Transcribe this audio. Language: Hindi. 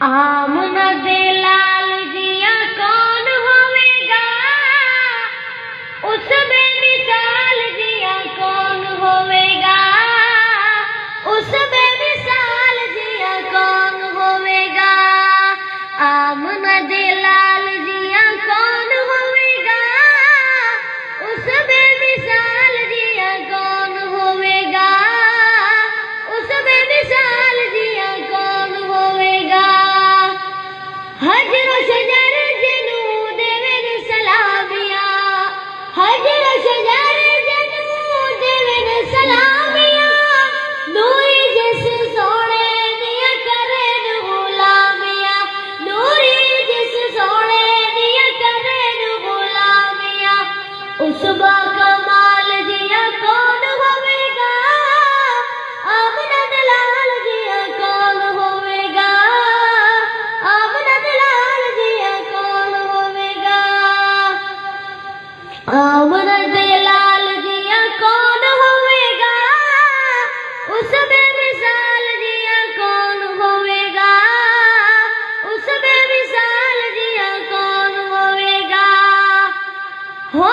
आमना दे लाल जिया कौन होवेगा, उस बेमिसाल जिया कौन होवेगा, उस बेमिसाल जिया कौन होवेगा। आमना दे लाल जिया कौन होवेगा, उस बेमिसाल जिया कौन होवेगा, उस बेमिसाल जिया कौन होवेगा। हजर शजर जनू देवन सलामिया, हजर शजर जनू देवन सलामिया, नूरी जिस सोने दिया करन गुलामिया, नूरी जिस सोने दिया करन गुलामिया। उस बाकमाल जिया कौन होवेगा, आमना दे लाल जिया कौन होवेगा, आमना दे लाल जिया कौन होवेगा। आमना दे लाल जिया कौन होवेगा, उस बेमिसाल जिया कौन होवेगा, उस बेमिसाल जिया कौन होवेगा। हो